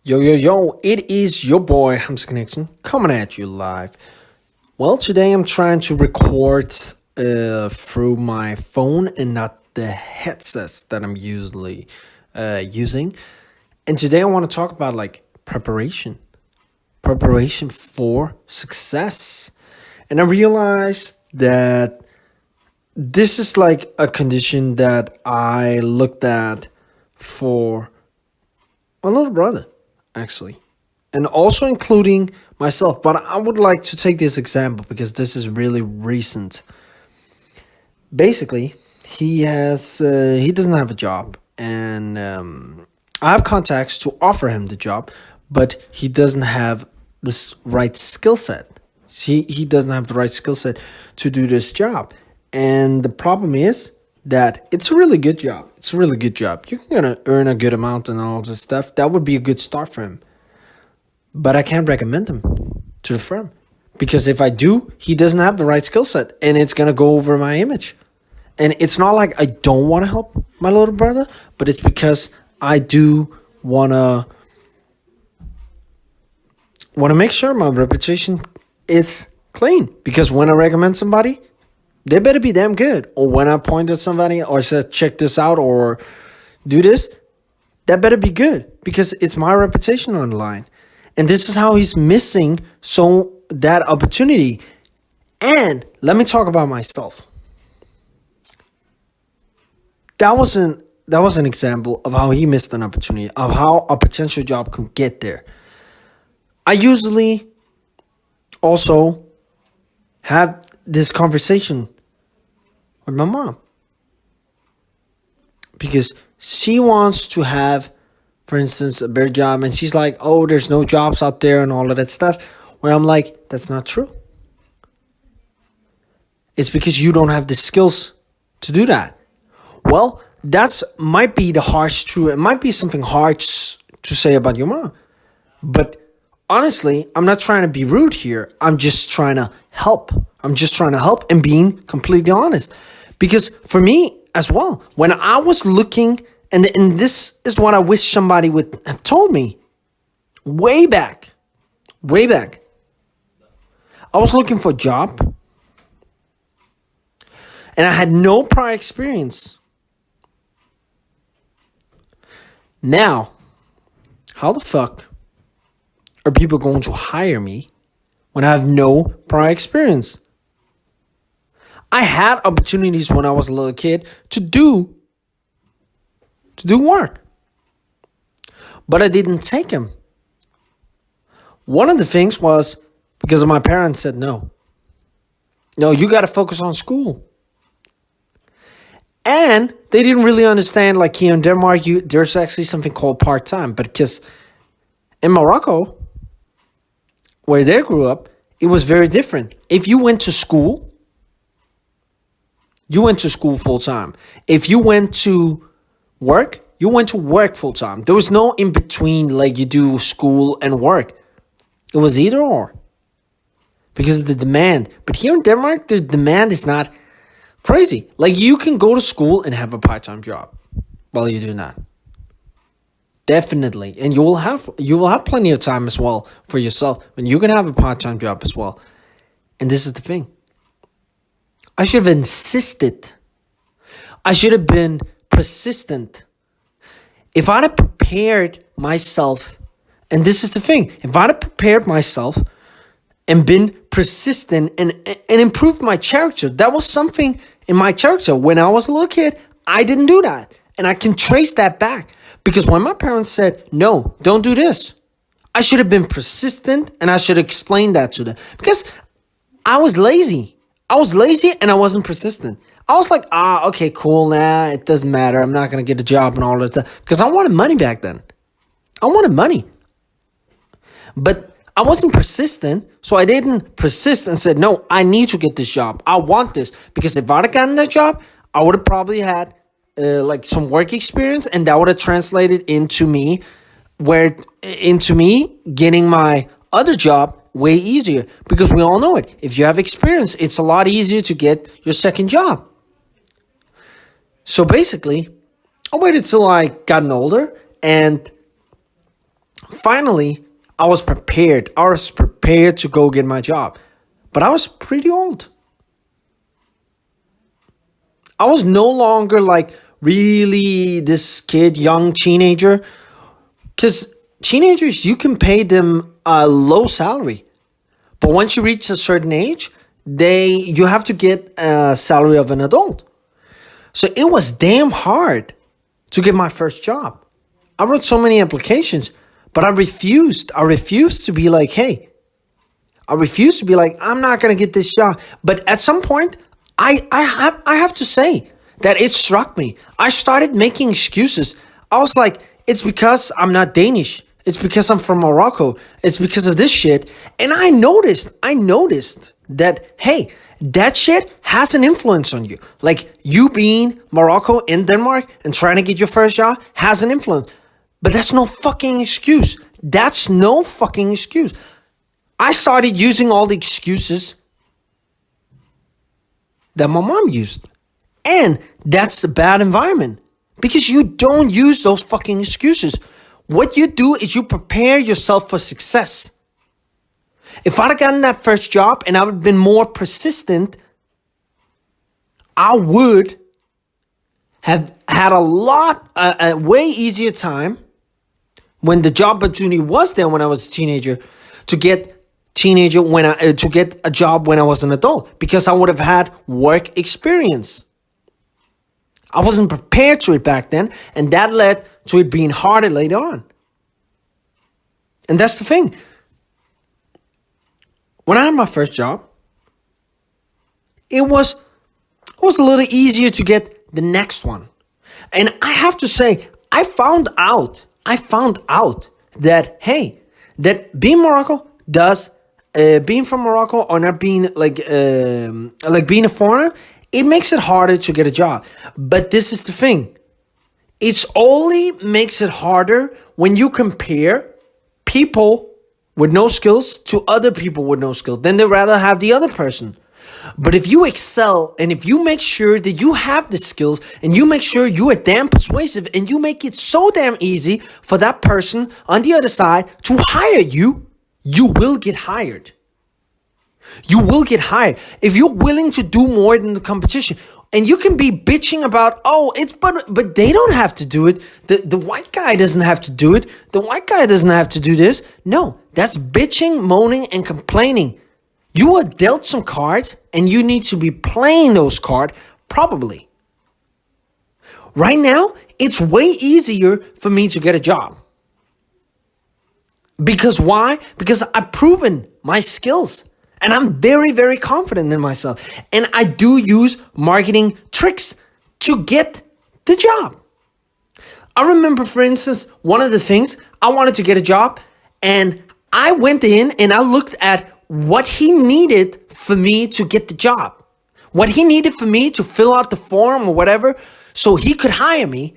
Yo, yo, yo, it is your boy HamzaConnection coming at you live. Well, today I'm trying to record through my phone and not the headsets that I'm usually using. And today I want to talk about preparation for success. And I realized that this is like a condition that I looked at for my little brother, actually, and also including myself. But I would like to take this example because this is really recent. Basically, he doesn't have a job, and I have contacts to offer him the job, but he doesn't have this right skill set. He doesn't have the right skill set to do this job, and the problem is that it's a really good job. It's a really good job. You're gonna earn a good amount and all this stuff. That would be a good start for him. But I can't recommend him to the firm because if I do, he doesn't have the right skill set, and it's gonna go over my image. And it's not like I don't want to help my little brother, but it's because I do wanna make sure my reputation is clean. Because when I recommend somebody, they better be damn good. Or when I point at somebody or said, check this out or do this, that better be good because it's my reputation on the line. And this is how he's missing that opportunity. And let me talk about myself. That was an example of how he missed an opportunity, of how a potential job could get there. I usually also have this conversation with my mom because she wants to have, for instance, a better job, and she's like, oh, there's no jobs out there and all of that stuff, where I'm like, that's not true. It's because you don't have the skills to do that. Well, that's might be the harsh truth. It might be something harsh to say about your mom, but honestly, I'm not trying to be rude here. I'm just trying to help. And being completely honest. Because for me as well, when I was looking, and this is what I wish somebody would have told me way back. I was looking for a job, and I had no prior experience. Now, how the fuck are people going to hire me when I have no prior experience? I had opportunities when I was a little kid to do work, but I didn't take them. One of the things was because my parents said no. No, you got to focus on school. And they didn't really understand, like here in Denmark, there's actually something called part-time. But because in Morocco, where they grew up, it was very different. If you went to school, you went to school full-time. If you went to work, you went to work full-time. There was no in-between, like you do school and work. It was either or. Because of the demand. But here in Denmark, the demand is not crazy. Like you can go to school and have a part-time job while you're doing that. Definitely. And you will have plenty of time as well for yourself. And you can have a part-time job as well. And this is the thing. I should have insisted. I should have been persistent. If I'd have prepared myself, and this is the thing, if I'd have prepared myself and been persistent and improved my character, that was something in my character. When I was a little kid, I didn't do that. And I can trace that back. Because when my parents said, no, don't do this, I should have been persistent and I should have explained that to them. Because I was lazy. And I wasn't persistent. I was like, okay, cool, nah, it doesn't matter. I'm not going to get a job and all that stuff. Because I wanted money back then. I wanted money. But I wasn't persistent, so I didn't persist and said, no, I need to get this job. I want this. Because if I'd have gotten that job, I would have probably had some work experience, and that would have translated into me getting my other job way easier. Because we all know it. If you have experience, it's a lot easier to get your second job. So basically, I waited till I gotten older, and Finally, I was prepared. I was prepared to go get my job. But I was pretty old. I was no longer like really this kid, young teenager. Because teenagers, you can pay them a low salary. But once you reach a certain age, you have to get a salary of an adult. So it was damn hard to get my first job. I wrote so many applications, but I refused. I refused to be like, hey, I'm not going to get this job. But at some point, I have to say that it struck me. I started making excuses. I was like, it's because I'm not Danish. It's because I'm from Morocco. It's because of this shit. And I noticed that, hey, that shit has an influence on you. Like you being Morocco in Denmark and trying to get your first job has an influence. But that's no fucking excuse. That's no fucking excuse. I started using all the excuses that my mom used. And that's a bad environment because you don't use those fucking excuses. What you do is you prepare yourself for success. If I'd have gotten that first job and I would have been more persistent, I would have had a way easier time when the job opportunity was there when I was a teenager to get a job when I was an adult because I would have had work experience. I wasn't prepared to it back then, and that led to it being harder later on. And that's the thing. When I had my first job, it was a little easier to get the next one. And I have to say, I found out that, hey, that being from Morocco or not being like being a foreigner, it makes it harder to get a job. But this is the thing. It's only makes it harder when you compare people with no skills to other people with no skills. Then they rather have the other person. But if you excel and if you make sure that you have the skills and you make sure you are damn persuasive and you make it so damn easy for that person on the other side to hire you, you will get hired. You will get hired if you're willing to do more than the competition. And you can be bitching about, but they don't have to do it. The white guy doesn't have to do it. The white guy doesn't have to do this. No, that's bitching, moaning, and complaining. You are dealt some cards and you need to be playing those cards properly. Right now, it's way easier for me to get a job. Because why? Because I've proven my skills. And I'm very, very confident in myself. And I do use marketing tricks to get the job. I remember, for instance, one of the things, I wanted to get a job. And I went in and I looked at what he needed for me to get the job. What he needed for me to fill out the form or whatever so he could hire me.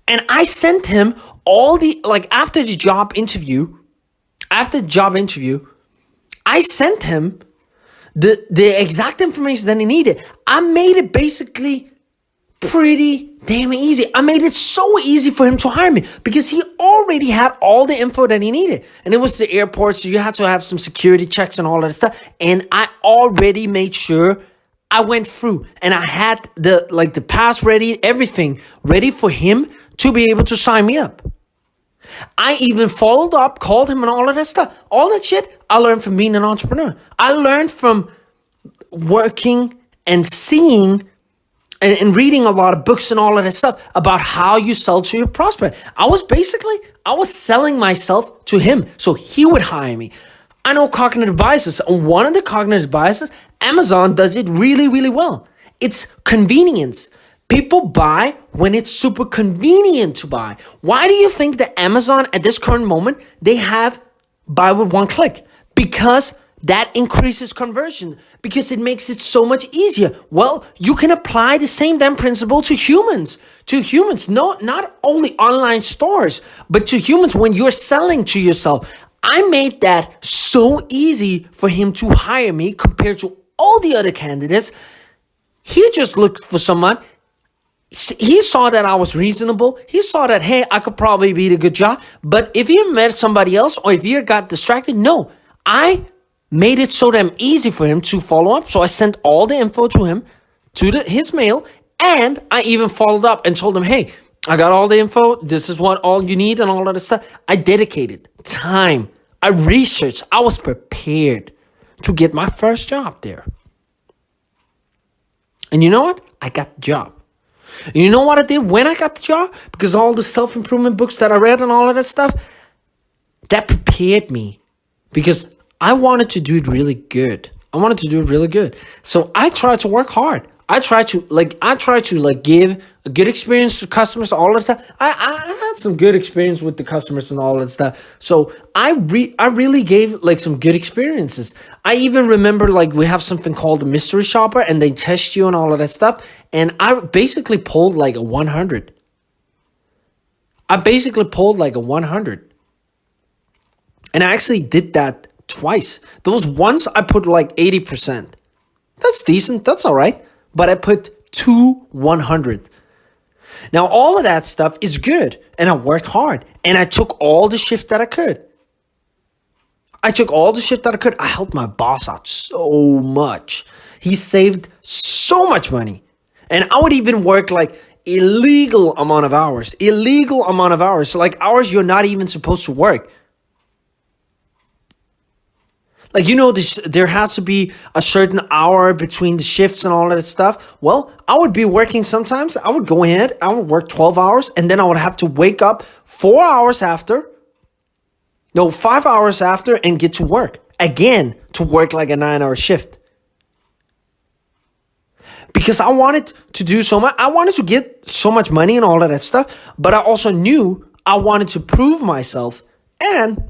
And I sent him after the job interview, I sent him the exact information that he needed. I made it basically pretty damn easy. I made it so easy for him to hire me because he already had all the info that he needed. And it was the airport, so you had to have some security checks and all that stuff. And I already made sure I went through and I had the pass ready, everything ready for him to be able to sign me up. I even followed up, called him and all of that stuff. All that shit I learned from being an entrepreneur. I learned from working and seeing and reading a lot of books and all of that stuff about how you sell to your prospect. I was selling myself to him so he would hire me. I know cognitive biases. And one of the cognitive biases, Amazon does it really, really well. It's convenience. People buy when it's super convenient to buy. Why do you think that Amazon at this current moment, they have buy with one click? Because that increases conversion. Because it makes it so much easier. Well, you can apply the same damn principle to humans. No, not only online stores, but to humans when you're selling to yourself. I made that so easy for him to hire me compared to all the other candidates. He just looked for someone. He saw that I was reasonable. He saw that, hey, I could probably beat a good job. But if you met somebody else or if you got distracted, no, I made it so damn easy for him to follow up. So I sent all the info to him, to his mail, and I even followed up and told him, hey, I got all the info. This is what all you need and all of this stuff. I dedicated time. I researched. I was prepared to get my first job there. And you know what? I got the job. And you know what I did when I got the job? Because all the self-improvement books that I read and all of that stuff, that prepared me. Because I wanted to do it really good. So I tried to work hard. I tried to give a good experience to customers, all that stuff. I had some good experience with the customers and all that stuff. So I really gave like some good experiences. I even remember like we have something called a mystery shopper and they test you and all of that stuff. And I basically pulled like a 100. And I actually did that twice. Those once I put like 80%. That's decent. That's all right. But I put 100. Now, all of that stuff is good. And I worked hard. And I took all the shift that I could. I helped my boss out so much. He saved so much money. And I would even work like illegal amount of hours. So like hours you're not even supposed to work. Like, you know, there has to be a certain hour between the shifts and all of that stuff. Well, I would be working sometimes. I would go ahead. I would work 12 hours. And then I would have to wake up 5 hours after and get to work. Again, to work like a 9-hour shift. Because I wanted to do so much. I wanted to get so much money and all of that stuff. But I also knew I wanted to prove myself. And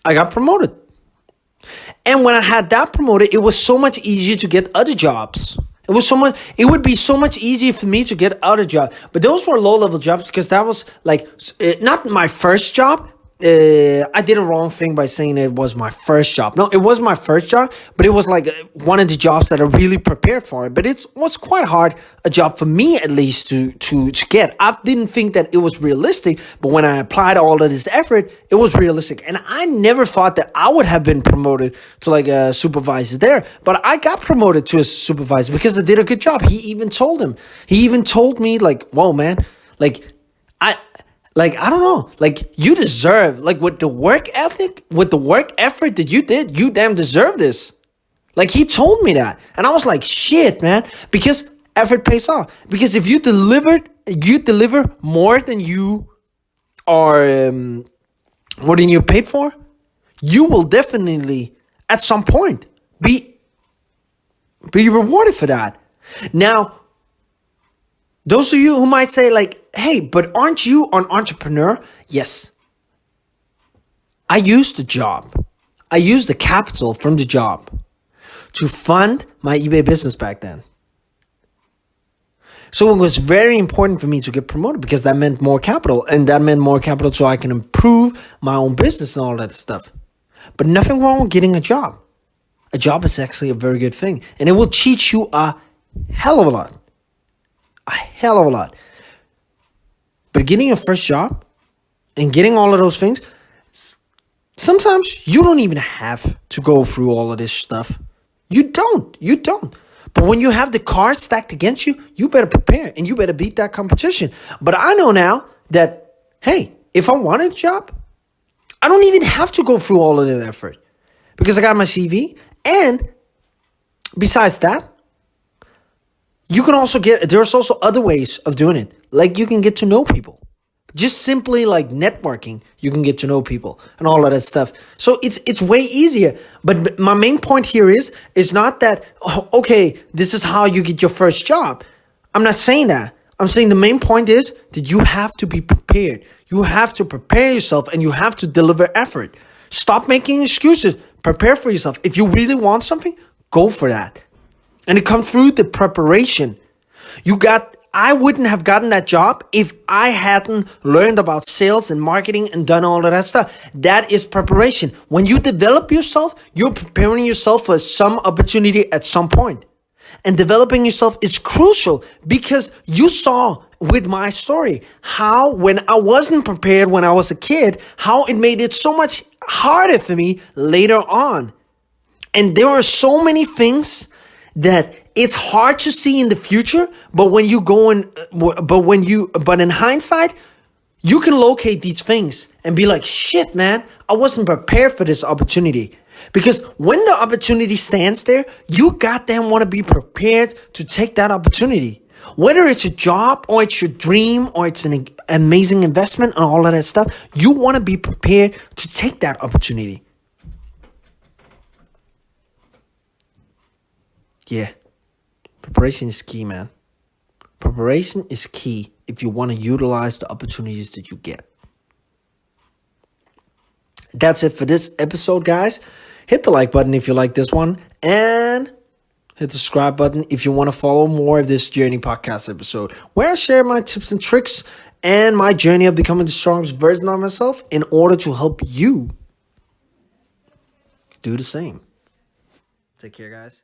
I got promoted. And when I had that promoted, it was so much easier to get other jobs. It would be so much easier for me to get other jobs. But those were low-level jobs because that was like not my first job. I did a wrong thing by saying it was my first job. No, it was my first job, but it was like one of the jobs that I really prepared for it. But it was quite hard, a job for me at least to get. I didn't think that it was realistic, but when I applied all of this effort, it was realistic. And I never thought that I would have been promoted to like a supervisor there, but I got promoted to a supervisor because I did a good job. He even told me like, whoa, man, I don't know, like you deserve, like with the work ethic, with the work effort that you did, you damn deserve this. Like he told me that. And I was like, shit, man, because effort pays off. Because if you deliver more than you are, more than you're paid for, you will definitely at some point be rewarded for that. Now, those of you who might say like, hey, but aren't you an entrepreneur? Yes. I used the job. I used the capital from the job to fund my eBay business back then. So it was very important for me to get promoted because that meant more capital. And that meant more capital so I can improve my own business and all that stuff. But nothing wrong with getting a job. A job is actually a very good thing. And it will teach you a hell of a lot. But getting your first job and getting all of those things, sometimes you don't even have to go through all of this stuff. You don't. But when you have the cards stacked against you, you better prepare and you better beat that competition. But I know now that, hey, if I want a job, I don't even have to go through all of that effort because I got my CV. And besides that, there's also other ways of doing it. Like you can get to know people. Just simply like networking, you can get to know people and all of that stuff. So it's way easier. But my main point here is not that, okay, this is how you get your first job. I'm not saying that. I'm saying the main point is that you have to be prepared. You have to prepare yourself and you have to deliver effort. Stop making excuses. Prepare for yourself. If you really want something, go for that. And it comes through the preparation. I wouldn't have gotten that job if I hadn't learned about sales and marketing and done all of that stuff. That is preparation. When you develop yourself, you're preparing yourself for some opportunity at some point. And developing yourself is crucial because you saw with my story. How, when I wasn't prepared when I was a kid, how it made it so much harder for me later on. And there are so many things that it's hard to see in the future, but when you go in, but in hindsight, you can locate these things and be like, shit, man, I wasn't prepared for this opportunity. Because when the opportunity stands there, you goddamn want to be prepared to take that opportunity. Whether it's a job or it's your dream or it's an amazing investment and all of that stuff, you want to be prepared to take that opportunity. Yeah. Preparation is key, man. Preparation is key if you want to utilize the opportunities that you get. That's it for this episode, guys. Hit the like button if you like this one, and hit the subscribe button if you want to follow more of this Journey podcast episode, where I share my tips and tricks and my journey of becoming the strongest version of myself in order to help you do the same. Take care, guys.